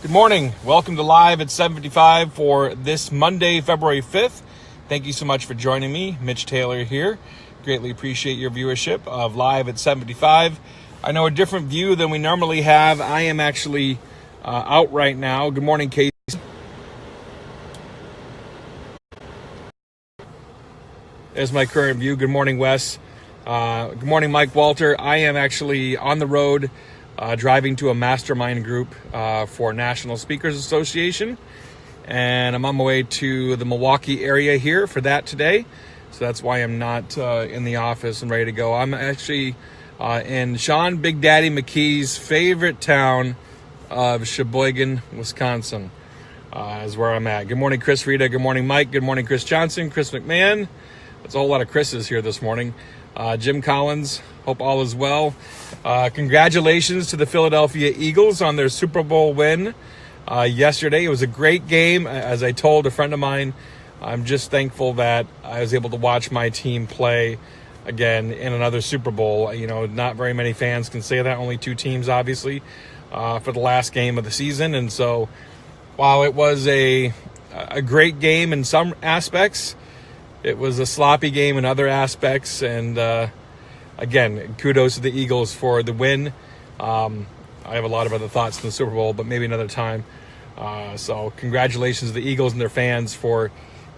Good morning. Welcome to Live at 7:55 for this Monday, February 5th. Thank you so much for joining me. Mitch Taylor here. Greatly appreciate your viewership of Live at 7:55. I know a different view than we normally have. I am actually out right now. Good morning, Casey. There's my current view. Good morning, Wes. Good morning, Mike Walter. I am actually on the road driving to a mastermind group for National Speakers Association. And I'm on my way to the Milwaukee area here for that today. So that's why I'm not in the office and ready to go. I'm actually in Sean Big Daddy McKee's favorite town of Sheboygan, Wisconsin, is where I'm at. Good morning, Chris Rita. Good morning, Mike. Good morning, Chris Johnson, Chris McMahon. That's a whole lot of Chris's here this morning. Jim Collins, hope all is well. Congratulations to the Philadelphia Eagles on their Super Bowl win yesterday. It was a great game. As I told a friend of mine, I'm just thankful that I was able to watch my team play again in another Super Bowl. You know, not very many fans can say that. Only two teams, obviously, for the last game of the season. And so while it was a great game in some aspects, it was a sloppy game in other aspects, and again, kudos to the Eagles for the win. I have a lot of other thoughts in the Super Bowl, but maybe another time. So congratulations to the Eagles and their fans for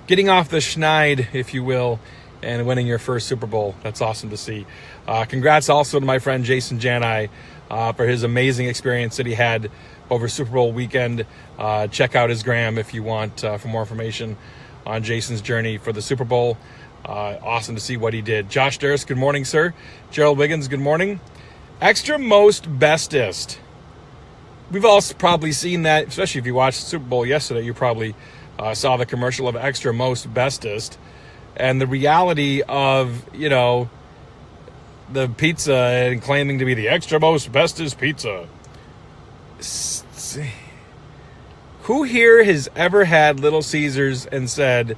getting off the schneid, if you will, and winning your first Super Bowl. That's awesome to see. Congrats also to my friend Jason Janai for his amazing experience that he had over Super Bowl weekend. Check out his gram if you want for more information on Jason's journey for the Super Bowl. Awesome to see what he did. Josh Durst, good morning, sir. Gerald Wiggins, good morning. Extra most bestest. We've all probably seen that, especially if you watched the Super Bowl yesterday. You probably saw the commercial of extra most bestest. And the reality of, you know, the pizza and claiming to be the extra most bestest pizza. Who here has ever had Little Caesars and said,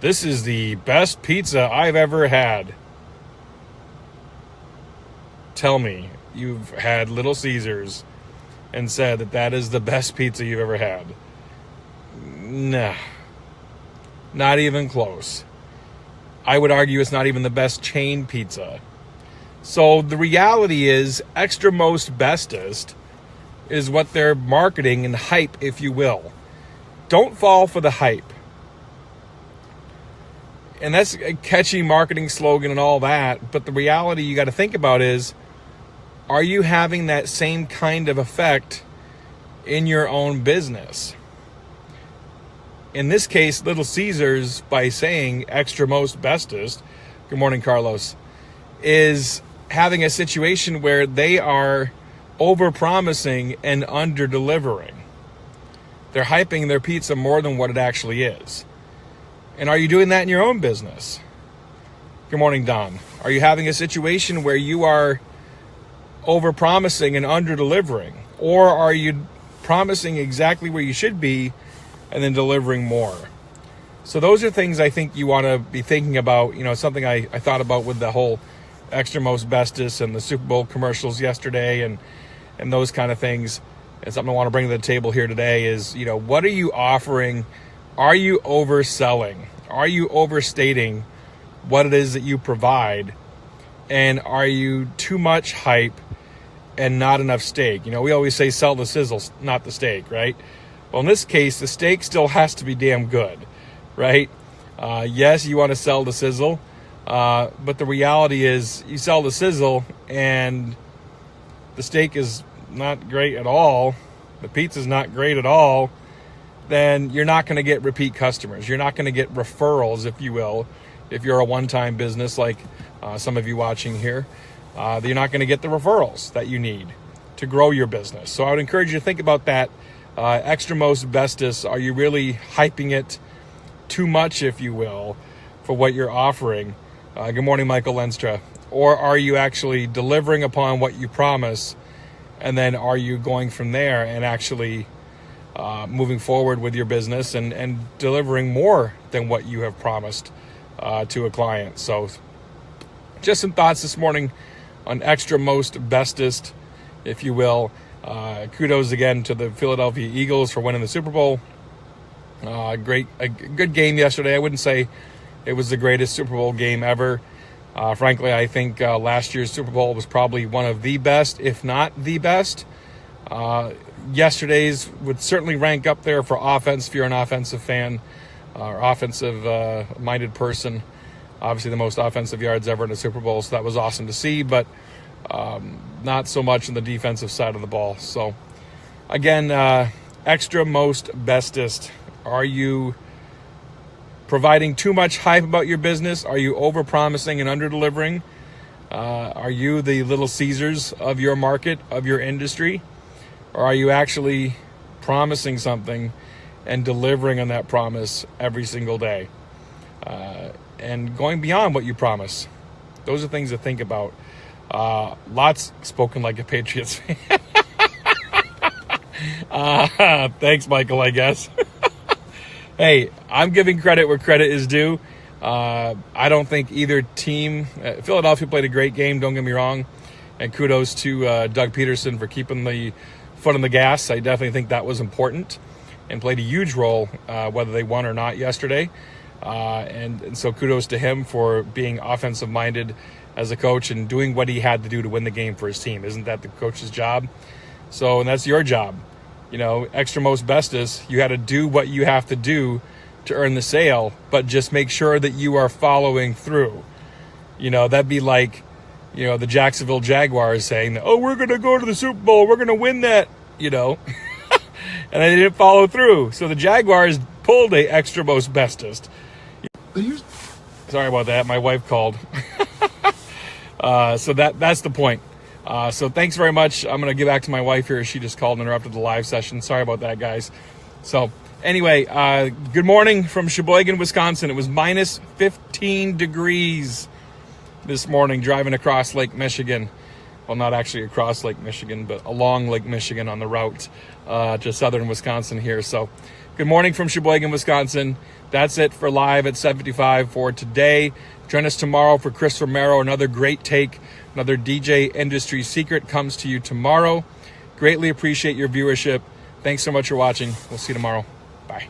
"This is the best pizza I've ever had"? Tell me you've had Little Caesars and said that that is the best pizza you've ever had. Nah, not even close. I would argue it's not even the best chain pizza. So the reality is, extra most bestest is what they're marketing and hype, if you will. Don't fall for the hype. And that's a catchy marketing slogan and all that, but the reality you got to think about is, are you having that same kind of effect in your own business? In this case, Little Caesars, by saying extra most bestest, good morning, Carlos, is having a situation where they are over-promising and under-delivering. They're hyping their pizza more than what it actually is. And are you doing that in your own business? Good morning, Don. Are you having a situation where you are over-promising and under-delivering? Or are you promising exactly where you should be and then delivering more? So those are things I think you want to be thinking about. You know, something I thought about with the whole extra most bestest and the Super Bowl commercials yesterday and those kind of things. And something I want to bring to the table here today is, you know, what are you offering? Are you overselling? Are you overstating what it is that you provide? And are you too much hype and not enough steak? You know, we always say sell the sizzle, not the steak, right? Well, in this case, the steak still has to be damn good, right? Yes, you want to sell the sizzle, but the reality is you sell the sizzle and the steak is not great at all, the pizza's not great at all, then you're not going to get repeat customers. You're not going to get referrals, if you will, if you're a one-time business like some of you watching here. You're not going to get the referrals that you need to grow your business. So I would encourage you to think about that. Extra most bestest, are you really hyping it too much, if you will, for what you're offering? Good morning, Michael Lenstra. Or are you actually delivering upon what you promise, and then are you going from there and actually moving forward with your business and delivering more than what you have promised to a client? So just some thoughts this morning on extra most bestest, if you will. Kudos again to the Philadelphia Eagles for winning the Super Bowl. A good game yesterday. I wouldn't say it was the greatest Super Bowl game ever. Frankly, I think last year's Super Bowl was probably one of the best, if not the best. Yesterday's would certainly rank up there for offense if you're an offensive fan or offensive-minded person. Obviously, the most offensive yards ever in a Super Bowl, so that was awesome to see, but not so much on the defensive side of the ball. So, again, extra most bestest. Are you providing too much hype about your business? Are you over-promising and under-delivering? Are you the Little Caesars of your market, of your industry? Or are you actually promising something and delivering on that promise every single day? And going beyond what you promise. Those are things to think about. Lots spoken like a Patriots fan. Thanks, Michael, I guess. Hey, I'm giving credit where credit is due. I don't think either team... Philadelphia played a great game, don't get me wrong. And kudos to Doug Peterson for keeping the foot on the gas. I definitely think that was important and played a huge role, whether they won or not yesterday. And so kudos to him for being offensive-minded as a coach and doing what he had to do to win the game for his team. Isn't that the coach's job? So, and that's your job. You know, extra most bestest, you got to do what you have to do to earn the sale, but just make sure that you are following through. You know, that'd be like, you know, the Jacksonville Jaguars saying, oh, we're going to go to the Super Bowl, we're going to win that, you know. And they didn't follow through. So the Jaguars pulled a extra most bestest. Sorry about that, my wife called. So that's the point. So thanks very much. I'm going to get back to my wife here. She just called and interrupted the live session. Sorry about that, guys. So anyway, good morning from Sheboygan, Wisconsin. It was minus 15 degrees this morning driving across Lake Michigan. Well, not actually across Lake Michigan, but along Lake Michigan on the route to southern Wisconsin here. So good morning from Sheboygan, Wisconsin. That's it for Live at 7:55 for today. Join us tomorrow for Chris Romero. Another great take, another DJ industry secret comes to you tomorrow. Greatly appreciate your viewership. Thanks so much for watching. We'll see you tomorrow. Bye.